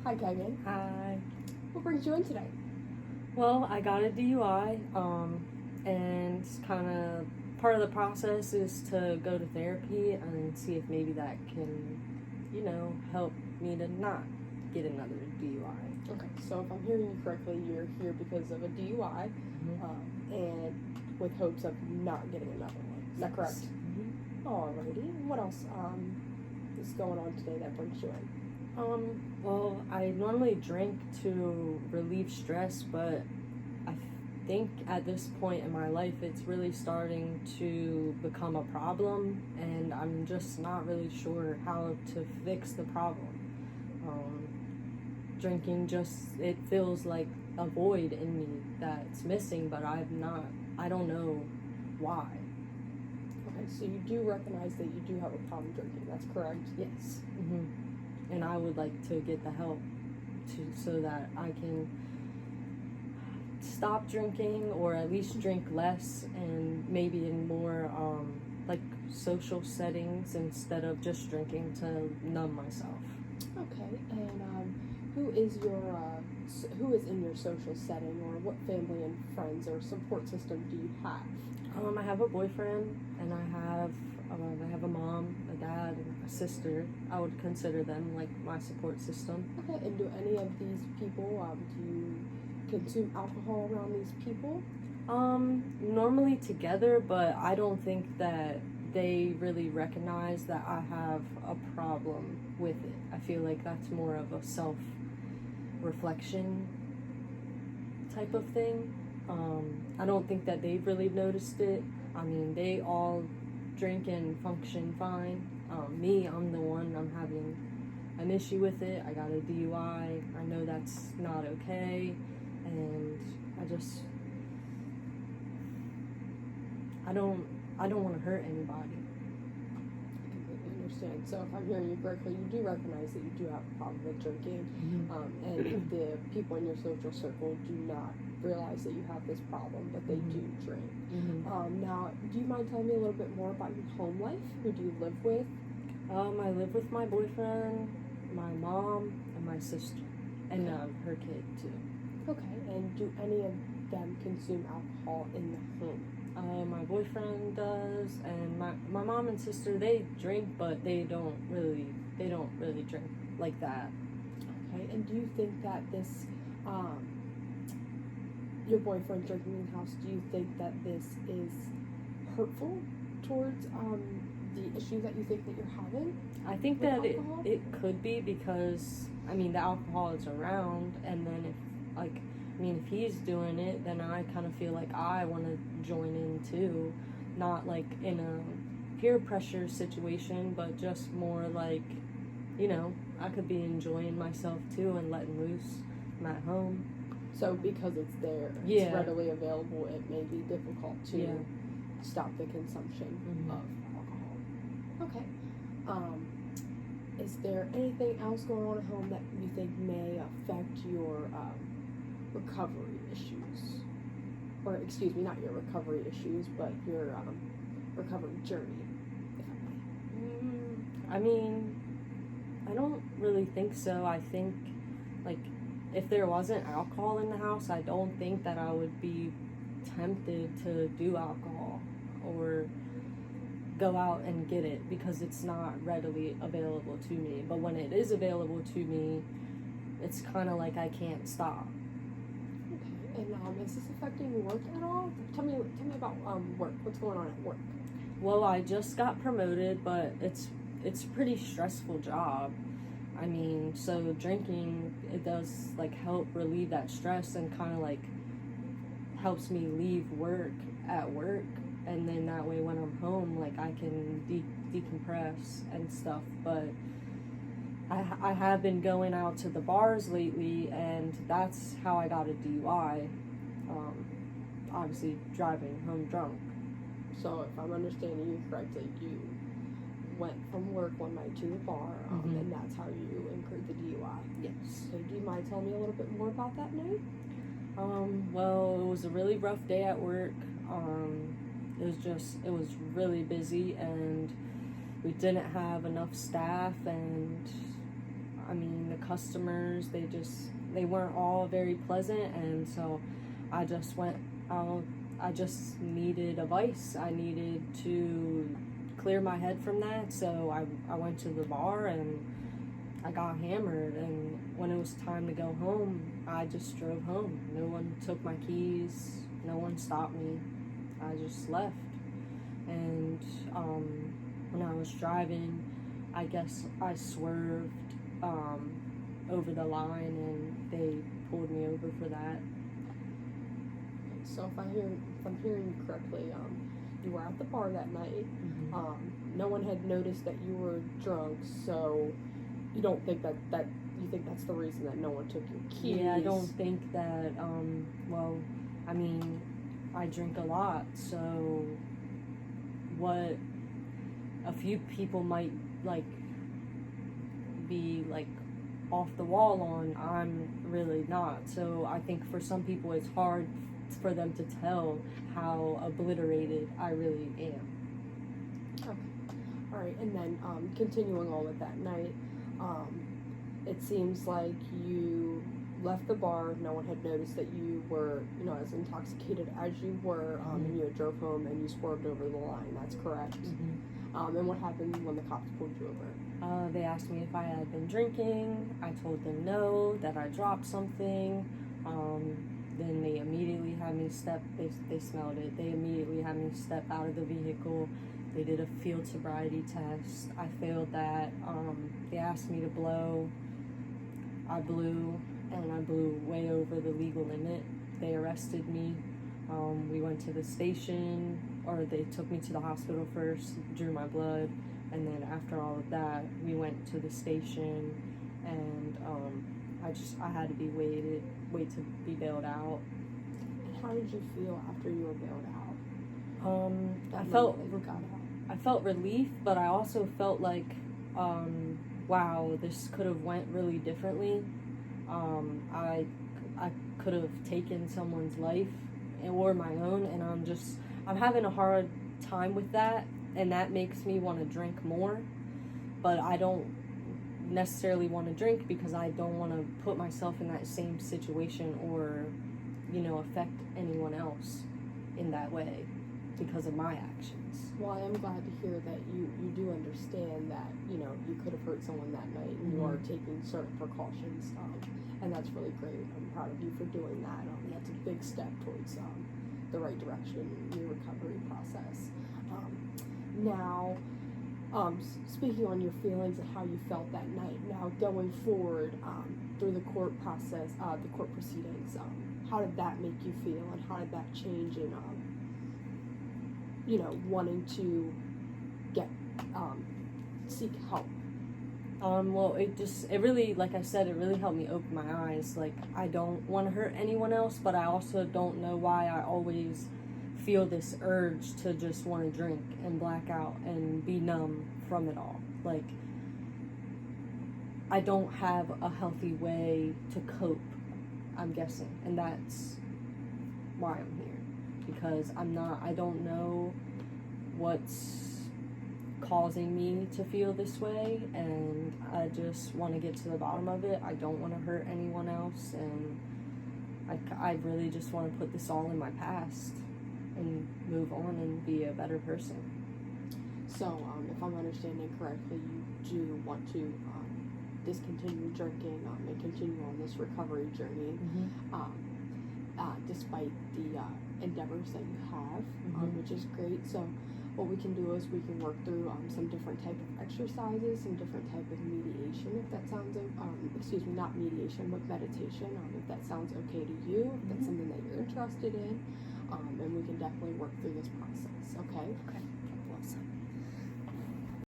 Hi, Kegan. Hi. What brings you in today? Well, I got a DUI, and kind of part of the process is to go to therapy and see if maybe that can, help me to not get another DUI. Okay, so if I'm hearing you correctly, you're here because of a DUI, and with hopes of not getting another one. Is that correct? Mm-hmm. Alrighty. What else is going on today that brings you in? Well, I normally drink to relieve stress, but I think at this point in my life, it's really starting to become a problem, and I'm just not really sure how to fix the problem. Drinking it feels like a void in me that's missing, but I don't know why. Okay, so you do recognize that you do have a problem drinking, that's correct? Yes. Mm-hmm. And I would like to get the help so that I can stop drinking, or at least drink less, and maybe in more social settings instead of just drinking to numb myself. Okay, and who is in your social setting, or what family and friends or support system do you have? I have a boyfriend, and I have a mom, a dad, and a sister. I would consider them like my support system. Okay, and do any of these people, do you consume alcohol around these people? Normally together, but I don't think that they really recognize that I have a problem with it. I feel like that's more of a self-reflection type of thing. I don't think that they've really noticed it. I mean, they all drink and function fine. I'm the one, I'm having an issue with it. I got a DUI. I know that's not okay, and I don't want to hurt anybody. I completely understand. So if I'm hearing you correctly, you do recognize that you do have a problem with drinking, and the people in your social circle do not realize that you have this problem, but they do drink. Now, do you mind telling me a little bit more about your home life? Who do you live with? I live with my boyfriend, my mom, and my sister, and her kid too. Okay, and do any of them consume alcohol in the home? My boyfriend does, and my mom and sister, they drink, but they don't really drink like that. Okay, and do you think that this, your boyfriend drinking in the house, do you think that this is hurtful towards the issues that you think that you're having? I think that it could be, because the alcohol is around, and then if he's doing it, then I kind of feel like I want to join in too, not like in a peer pressure situation, but just more like, I could be enjoying myself too and letting loose. I'm at home. So because it's there, it's readily available, it may be difficult to stop the consumption of alcohol. Okay. Is there anything else going on at home that you think may affect your recovery issues? Or excuse me, not your recovery issues, but your recovery journey, if I may. I don't really think so. I think, if there wasn't alcohol in the house, I don't think that I would be tempted to do alcohol or go out and get it, because it's not readily available to me. But when it is available to me, it's kind of like I can't stop. Okay, and is this affecting work at all? Tell me about work. What's going on at work? Well, I just got promoted, but it's a pretty stressful job. So drinking, it does help relieve that stress, and kind of helps me leave work at work, and then that way when I'm home, I can decompress and stuff. But I have been going out to the bars lately, and that's how I got a DUI. Obviously driving home drunk. So if I'm understanding you correctly, you went from work one night to the bar, and that's how you incurred the DUI. Yes. So do you mind telling me a little bit more about that night? Well, it was a really rough day at work. It was really busy, and we didn't have enough staff, and customers, they weren't all very pleasant, and so I just went out. I just needed advice. I needed to clear my head from that, so I went to the bar and I got hammered, and when it was time to go home, I just drove home. No one took my keys, no one stopped me. I just left. And when I was driving, I guess I swerved over the line, and they pulled me over for that. So if I'm hearing you correctly, you were at the bar that night. Mm-hmm. No one had noticed that you were drunk, so you don't think that you think that's the reason that no one took your keys? Yeah, I don't think that. Well, I mean, I drink a lot, so what a few people might like be like off the wall on, I'm really not. So I think for some people it's hard for them to tell how obliterated I really am. Okay. All right, and then continuing on with that night, it seems like you left the bar. No one had noticed that you were, as intoxicated as you were, and you had drove home and you swerved over the line. That's correct. Mm-hmm. And what happened when the cops pulled you over? They asked me if I had been drinking. I told them no, that I dropped something. Then they immediately had me they smelled it. They immediately had me step out of the vehicle. They did a field sobriety test. I failed that. They asked me to blow. I blew, and I blew way over the legal limit. They arrested me. We went to the station, or they took me to the hospital first, drew my blood, and then after all of that, we went to the station, and I had to wait to be bailed out. And how did you feel after you were bailed out? I felt relief, but I also felt like, wow, this could have went really differently. I could have taken someone's life or my own, and I'm having a hard time with that, and that makes me want to drink more. But I don't necessarily want to drink because I don't want to put myself in that same situation or, affect anyone else in that way because of my actions. Well, I am glad to hear that you do understand that, you could have hurt someone that night, and you are taking certain precautions, and that's really great. I'm proud of you for doing that. That's a big step towards the right direction in your recovery process. Now, speaking on your feelings and how you felt that night, now going forward through the court process, the court proceedings, how did that make you feel, and how did that change in wanting to seek help? Well, it really, like I said, it really helped me open my eyes. Like, I don't want to hurt anyone else, but I also don't know why I always feel this urge to just want to drink and black out and be numb from it all. Like, I don't have a healthy way to cope, I'm guessing, and that's why I'm here, because I don't know what's causing me to feel this way, and I just want to get to the bottom of it. I don't want to hurt anyone else, and I really just want to put this all in my past and move on and be a better person. So, if I'm understanding correctly, you do want to discontinue drinking and continue on this recovery journey, despite the endeavors that you have, which is great. So what we can do is we can work through some different type of exercises, some different type of mediation, if that sounds, not mediation, but meditation, if that sounds okay to you, if that's something that you're interested in, and we can definitely work through this process, okay? Okay. Awesome.